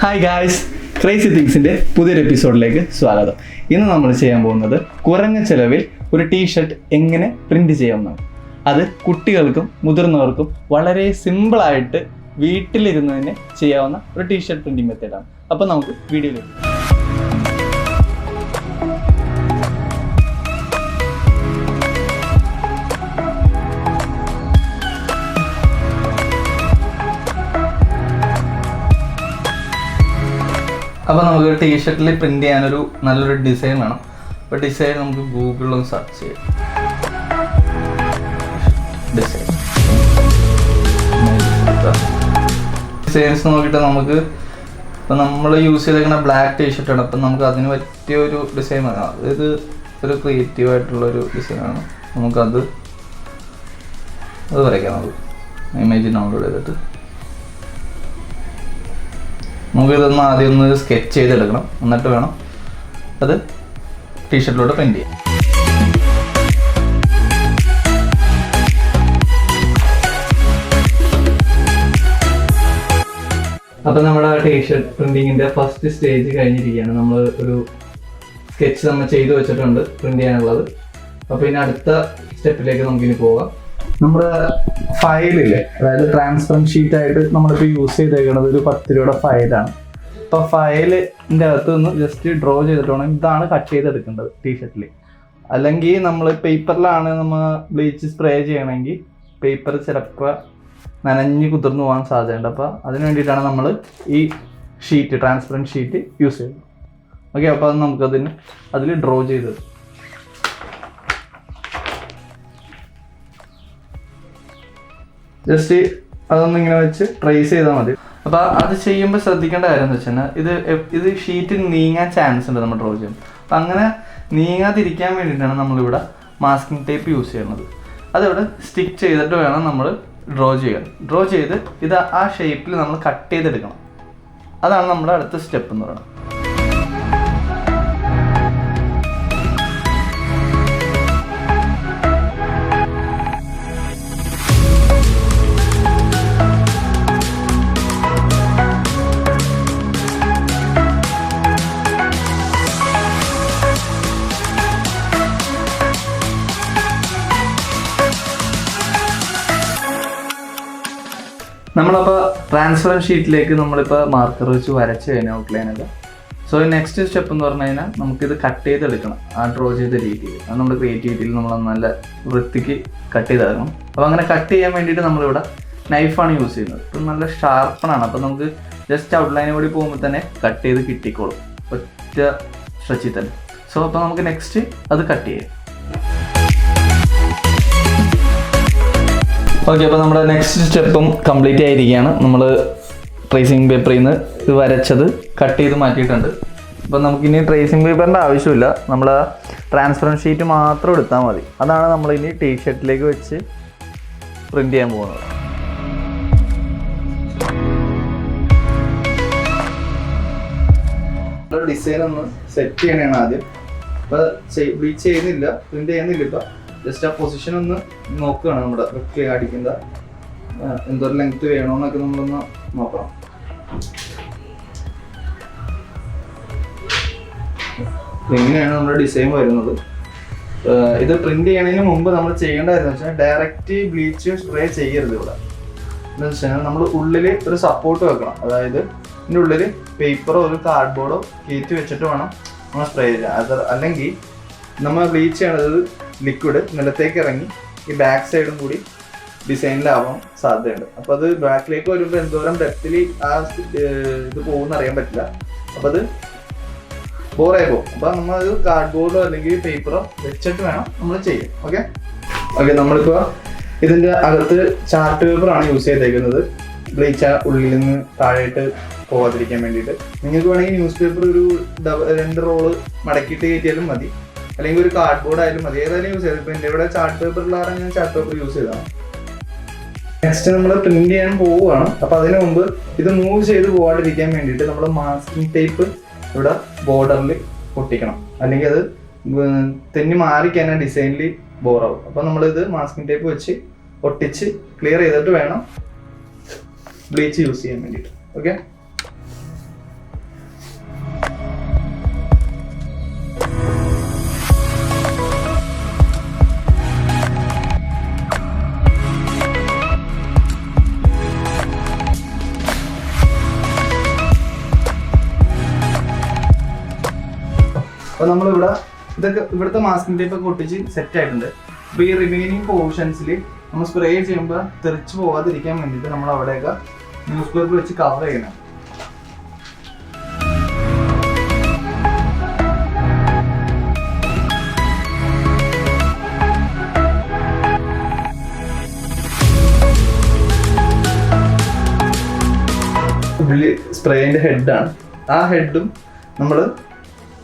Hi guys, crazy തിങ്സിൻ്റെ പുതിയൊരു എപ്പിസോഡിലേക്ക് സ്വാഗതം. ഇന്ന് നമ്മൾ ചെയ്യാൻ പോകുന്നത് കുറഞ്ഞ ചിലവിൽ ഒരു ടീഷർട്ട് എങ്ങനെ പ്രിന്റ് ചെയ്യാവുന്നതാണ്. അത് കുട്ടികൾക്കും മുതിർന്നവർക്കും വളരെ സിമ്പിളായിട്ട് വീട്ടിലിരുന്ന് തന്നെ ചെയ്യാവുന്ന ഒരു ടീഷർട്ട് പ്രിന്റിംഗ് മെത്തേഡാണ്. അപ്പോൾ നമുക്ക് വീഡിയോയിലേക്ക്. അപ്പോൾ നമുക്ക് ടീഷർട്ടിൽ പ്രിന്റ് ചെയ്യാനൊരു നല്ലൊരു ഡിസൈൻ വേണം. അപ്പോൾ ഡിസൈൻ നമുക്ക് ഗൂഗിളിൽ സെർച്ച് ചെയ്യാം. ഡിസൈൻസ് നോക്കിയിട്ട് നമുക്ക് ഇപ്പം നമ്മൾ യൂസ് ചെയ്തേക്കുന്ന ബ്ലാക്ക് ടീഷർട്ടാണ്. അപ്പം നമുക്ക് അതിന് പറ്റിയ ഒരു ഡിസൈൻ വേണം. അതായത് ഒരു ക്രിയേറ്റീവായിട്ടുള്ളൊരു ഡിസൈനാണ്. നമുക്കത് വരയ്ക്കാം. നമുക്ക് ഇമേജ് ഡൗൺലോഡ് ചെയ്തിട്ട് നമുക്കിതൊന്ന് ആദ്യം ഒന്ന് സ്കെച്ച് ചെയ്തെടുക്കണം. എന്നിട്ട് വേണം അത് ടീഷർട്ടിലോട്ട് പ്രിന്റ് ചെയ്യാം. അപ്പോൾ നമ്മുടെ ടീഷർട്ട് പ്രിന്റിങ്ങിൻ്റെ ഫസ്റ്റ് സ്റ്റേജ് കഴിഞ്ഞിരിക്കുകയാണ്. നമ്മൾ ഒരു സ്കെച്ച് നമ്മൾ ചെയ്തു വെച്ചിട്ടുണ്ട് പ്രിന്റ് ചെയ്യാനുള്ളത്. അപ്പോൾ ഇനി അടുത്ത സ്റ്റെപ്പിലേക്ക് നമുക്കിനി പോകാം. നമ്മുടെ ഫയലില്ലേ, അതായത് ട്രാൻസ്പെറൻറ്റ് ഷീറ്റായിട്ട് നമ്മളിപ്പോൾ യൂസ് ചെയ്തേക്കുന്നത് ഒരു 10 രൂപയുടെ ഫയലാണ്. അപ്പോൾ ഫയലിൻ്റെ അകത്ത് നിന്ന് ജസ്റ്റ് ഡ്രോ ചെയ്തിട്ട് വേണം ഇതാണ് കട്ട് ചെയ്തെടുക്കേണ്ടത് ടീഷർട്ടിൽ. അല്ലെങ്കിൽ നമ്മൾ പേപ്പറിലാണ് നമ്മൾ ബ്ലീച്ച് സ്പ്രേ ചെയ്യണമെങ്കിൽ പേപ്പർ ചിലപ്പോൾ നനഞ്ഞ് കുതിർന്ന് പോകാൻ സാധ്യതയുണ്ട്. അപ്പോൾ അതിന് വേണ്ടിയിട്ടാണ് നമ്മൾ ഈ ഷീറ്റ്, ട്രാൻസ്പെറൻറ്റ് ഷീറ്റ് യൂസ് ചെയ്യുന്നത്. ഓക്കെ, അപ്പോൾ അത് നമുക്കതിന് അതിൽ ഡ്രോ ചെയ്ത് ജസ്റ്റ് അതൊന്നും ഇങ്ങനെ വെച്ച് ട്രേസ് ചെയ്താൽ മതി. അപ്പോൾ അത് ചെയ്യുമ്പോൾ ശ്രദ്ധിക്കേണ്ട കാര്യം എന്ന് വെച്ചാൽ ഇത് ഷീറ്റ് നീങ്ങാൻ ചാൻസ് ഉണ്ട് നമ്മൾ ഡ്രോ ചെയ്യുമ്പോൾ. അപ്പം അങ്ങനെ നീങ്ങാതിരിക്കാൻ വേണ്ടിയിട്ടാണ് നമ്മളിവിടെ മാസ്കിംഗ് ടേപ്പ് യൂസ് ചെയ്യുന്നത്. അതിവിടെ സ്റ്റിക്ക് ചെയ്തിട്ട് വേണം നമ്മൾ ഡ്രോ ചെയ്യാൻ. ഡ്രോ ചെയ്ത് ഇത് ആ ഷേപ്പിൽ നമ്മൾ കട്ട് ചെയ്തെടുക്കണം. അതാണ് നമ്മുടെ അടുത്ത സ്റ്റെപ്പ് എന്ന് പറയുന്നത്. നമ്മളപ്പോൾ ട്രാൻസ്പെറൻറ്റ് ഷീറ്റിലേക്ക് നമ്മളിപ്പോൾ മാർക്കർ വെച്ച് വരച്ച് കഴിഞ്ഞാൽ ഔട്ട്ലൈനൊക്കെ. സോ നെക്സ്റ്റ് സ്റ്റെപ്പ് എന്ന് പറഞ്ഞു കഴിഞ്ഞാൽ നമുക്കിത് കട്ട് ചെയ്തെടുക്കണം. ആ ഡ്രോ ചെയ്ത രീതിയിൽ അത് നമ്മുടെ ക്രിയേറ്റിവിറ്റിയിൽ നമ്മൾ നല്ല വൃത്തിക്ക് കട്ട് ചെയ്തെടുക്കണം. അപ്പോൾ അങ്ങനെ കട്ട് ചെയ്യാൻ വേണ്ടിയിട്ട് നമ്മളിവിടെ നൈഫാണ് യൂസ് ചെയ്യുന്നത്. ഇപ്പം നല്ല ഷാർപ്പണാണ്. അപ്പോൾ നമുക്ക് ജസ്റ്റ് ഔട്ട്ലൈന് കൂടി പോകുമ്പോൾ തന്നെ കട്ട് ചെയ്ത് കിട്ടിക്കോളും ഒറ്റ സ്ട്രെച്ചിൽ തന്നെ. സോ അപ്പോൾ നമുക്ക് നെക്സ്റ്റ് അത് കട്ട് ചെയ്യാം. ഓക്കെ, അപ്പോൾ നമ്മുടെ നെക്സ്റ്റ് സ്റ്റെപ്പും കംപ്ലീറ്റ് ആയിരിക്കുകയാണ്. നമ്മൾ ട്രേസിങ് പേപ്പറിൽ നിന്ന് ഇത് വരച്ചത് കട്ട് ചെയ്ത് മാറ്റിയിട്ടുണ്ട്. അപ്പോൾ നമുക്കിനി ട്രേസിങ് പേപ്പറിൻ്റെ ആവശ്യമില്ല. നമ്മൾ ട്രാൻസ്പെറൻറ്റ് ഷീറ്റ് മാത്രം എടുത്താൽ മതി. അതാണ് നമ്മളിനി ടീഷർട്ടിലേക്ക് വെച്ച് പ്രിൻ്റ് ചെയ്യാൻ പോകുന്നത്. ഡിസൈൻ ഒന്ന് സെറ്റ് ചെയ്യണതാണ് ആദ്യം. അപ്പോൾ ബ്ലീച്ച് ചെയ്യുന്നില്ല, പ്രിൻ്റ് ചെയ്യുന്നില്ല. ഇപ്പോൾ ജസ്റ്റ് ആ പൊസിഷൻ ഒന്ന് നോക്കുകയാണ്. നമ്മുടെ റിപ്ലൈ അടിക്കുന്ന എന്തോരം ലെങ്ത് വേണമെന്നൊക്കെ നമ്മളൊന്ന് നോക്കണം. ഇങ്ങനെയാണ് നമ്മുടെ ഡിസൈൻ വരുന്നത്. ഇത് പ്രിന്റ് ചെയ്യണതിന് മുമ്പ് നമ്മൾ ചെയ്യേണ്ടതെന്ന് വെച്ചാൽ ഡയറക്റ്റ് ബ്ലീച്ച് സ്പ്രേ ചെയ്യരുത്. ഇവിടെ എന്ന് വെച്ചാൽ നമ്മൾ ഉള്ളിൽ ഒരു സപ്പോർട്ട് വെക്കണം. അതായത് ഇതിൻ്റെ ഉള്ളിൽ പേപ്പറോ ഒരു കാർഡ്ബോർഡോ കയറ്റി വെച്ചിട്ട് വേണം നമ്മൾ സ്പ്രേ ചെയ്യാൻ. അത് അല്ലെങ്കിൽ നമ്മൾ ബ്ലീച്ച് ചെയ്യണത് ലിക്വിഡ് നിലത്തേക്ക് ഇറങ്ങി ഈ ബാക്ക് സൈഡും കൂടി ഡിസൈനിലാവാൻ സാധ്യതയുണ്ട്. അപ്പോൾ അത് ബാക്കിലേക്ക് വരുമ്പോൾ എന്തോരം ഡെപ്തിൽ ആ ഇത് പോകുമെന്ന് അറിയാൻ പറ്റില്ല. അപ്പോൾ അത് ബോറായി പോകും. അപ്പോൾ നമ്മളത് കാർഡ്ബോർഡോ അല്ലെങ്കിൽ പേപ്പറോ വെച്ചിട്ട് വേണം നമ്മൾ ചെയ്യാൻ. ഓക്കെ, നമ്മളിപ്പോൾ ഇതിൻ്റെ അകത്ത് ചാർട്ട് പേപ്പറാണ് യൂസ് ചെയ്തേക്കുന്നത്. ബ്ലീച്ച് ഉള്ളിൽ നിന്ന് താഴെയിട്ട് പോകാതിരിക്കാൻ വേണ്ടിയിട്ട്. നിങ്ങൾക്ക് വേണമെങ്കിൽ ന്യൂസ് പേപ്പർ ഒരു 2 റോള് മടക്കിയിട്ട് കയറ്റിയാലും മതി, അല്ലെങ്കിൽ ഒരു കാർഡ്ബോർഡ് ആയാലും മതി. ഏതായാലും യൂസ് ചെയ്ത്. ഇപ്പോൾ എൻ്റെ ഇവിടെ ചാർട്ട് പേപ്പറിലാണ് ഞാൻ ചാർട്ട് പേപ്പർ യൂസ് ചെയ്തതാണ്. നെക്സ്റ്റ് നമ്മൾ പ്രിന്റ് ചെയ്യാൻ പോവുകയാണ്. അപ്പോൾ അതിന് മുമ്പ് ഇത് മൂവ് ചെയ്ത് പോകാണ്ടിരിക്കാൻ വേണ്ടിയിട്ട് നമ്മൾ മാസ്കിംഗ് ടേപ്പ് ഇവിടെ ബോർഡറിൽ ഒട്ടിക്കണം. അല്ലെങ്കിൽ അത് തെന്നി മാറിക്കഴിഞ്ഞാൽ ഡിസൈനിൽ ബോറാവും. അപ്പോൾ നമ്മളിത് മാസ്കിംഗ് ടേപ്പ് വെച്ച് ഒട്ടിച്ച് ക്ലിയർ ചെയ്തിട്ട് വേണം ബ്ലീച്ച് യൂസ് ചെയ്യാൻ വേണ്ടിയിട്ട്. ഓക്കെ, അപ്പോൾ നമ്മളിവിടെ ഇതൊക്കെ ഇവിടുത്തെ മാസ്കിംഗ് ടേപ്പ് ഒക്കെ ഒട്ടിച്ച് സെറ്റ് ആയിട്ടുണ്ട്. അപ്പോൾ ഈ റിമൈനിങ് പോർഷൻസിൽ നമ്മൾ സ്പ്രേ ചെയ്യുമ്പോൾ തെറിച്ച് പോകാതിരിക്കാൻ വേണ്ടിയിട്ട് നമ്മൾ അവിടെയൊക്കെ ന്യൂസ് പേപ്പർ വെച്ച് കവർ ചെയ്യണം. സ്പ്രേന്റെ ഹെഡാണ്. ആ ഹെഡും നമ്മൾ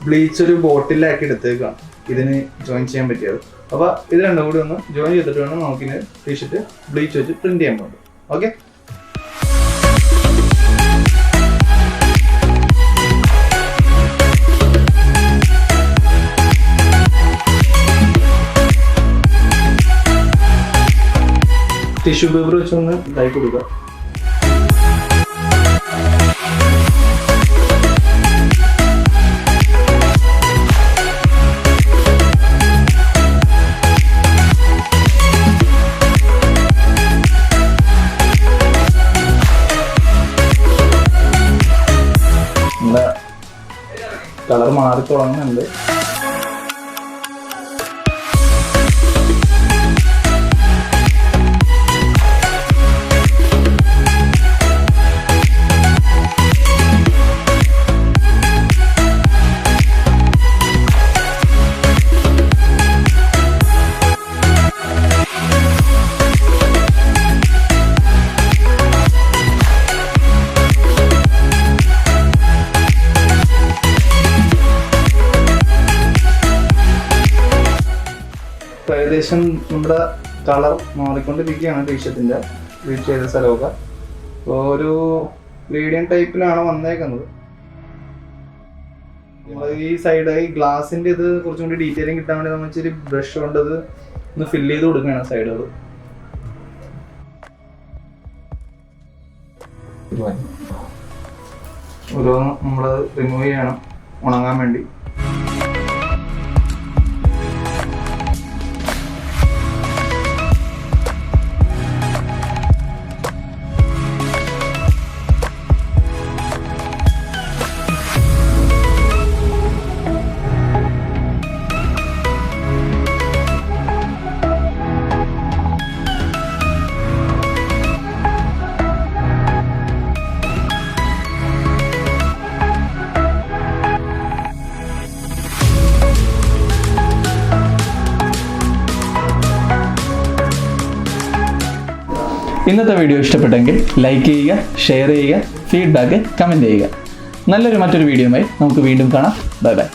ബ്ലീച്ച് ഒരു ബോട്ടിലാക്കി എടുത്തേക്കാണ് ഇതിന് ജോയിൻ ചെയ്യാൻ പറ്റിയത്. അപ്പോൾ ഇത് രണ്ടും കൂടി ഒന്ന് ജോയിൻ ചെയ്തിട്ട് വേണം നമുക്കിന് ടീഷർട്ട് ബ്ലീച്ച് വെച്ച് പ്രിന്റ് ചെയ്യാൻ പോകുന്നത്. ഓക്കെ, ടിഷ്യൂ പേപ്പർ വെച്ചൊന്ന് ഇതായി കൊടുക്കുക. കളർ മാറി തുടങ്ങുന്നുണ്ട്. ഏകദേശം നമ്മുടെ കളർ മാറിക്കൊണ്ടിരിക്കുകയാണ് ടീഷർട്ടിൻ്റെ ബ്ലീച്ച് ചെയ്ത സ്ഥലമൊക്കെ. അപ്പോൾ ഒരു മീഡിയം ടൈപ്പിലാണ് വന്നേക്കുന്നത്. നമ്മൾ ഈ സൈഡ് ഈ ഗ്ലാസിൻ്റെ ഇത് കുറച്ചും കൂടി ഡീറ്റെയിലിംഗ് കിട്ടാൻ വേണ്ടി നമ്മൾ ഇച്ചിരി ബ്രഷ് കൊണ്ട് അത് ഒന്ന് ഫില്ല് ചെയ്ത് കൊടുക്കുകയാണ് സൈഡുകൾ. ഓരോന്ന് നമ്മളത് റിമൂവ് ചെയ്യണം ഉണങ്ങാൻ വേണ്ടി. ഇന്നത്തെ വീഡിയോ ഇഷ്ടപ്പെട്ടെങ്കിൽ ലൈക്ക് ചെയ്യുക, ഷെയർ ചെയ്യുക, ഫീഡ്ബാക്ക് കമൻറ്റ് ചെയ്യുക. മറ്റൊരു വീഡിയോയുമായി നമുക്ക് വീണ്ടും കാണാം. Bye bye.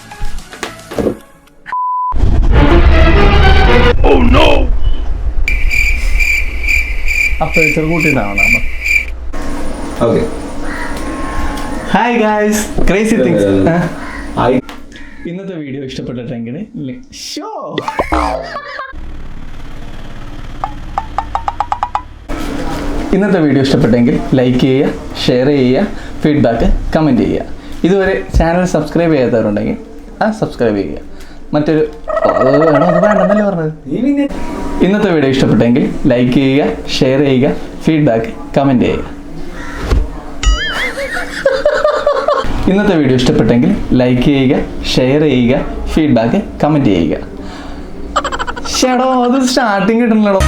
അപ്പേച്ചർ കൂട്ടിയിട്ടാണ്. Hi guys, crazy things. ഇന്നത്തെ വീഡിയോ ഇഷ്ടപ്പെട്ടിട്ടെങ്കിൽ ലൈക്ക് ചെയ്യുക, ഷെയർ ചെയ്യുക, ഫീഡ്ബാക്ക് കമൻറ്റ് ചെയ്യുക. ഇതുവരെ ചാനൽ സബ്സ്ക്രൈബ് ചെയ്യാത്തവരുണ്ടെങ്കിൽ സബ്സ്ക്രൈബ് ചെയ്യുക. വേണ്ടെന്നല്ലേ പറഞ്ഞത്. ഇന്നത്തെ വീഡിയോ ഇഷ്ടപ്പെട്ടെങ്കിൽ ലൈക്ക് ചെയ്യുക, ഷെയർ ചെയ്യുക, ഫീഡ്ബാക്ക് കമൻറ്റ് ചെയ്യുക. ഇന്നത്തെ വീഡിയോ ഇഷ്ടപ്പെട്ടെങ്കിൽ ലൈക്ക് ചെയ്യുക, ഷെയർ ചെയ്യുക, ഫീഡ്ബാക്ക് കമൻറ്റ് ചെയ്യുക. ഷേടോ, അത് സ്റ്റാർട്ടിങ് കിട്ടണല്ലോ.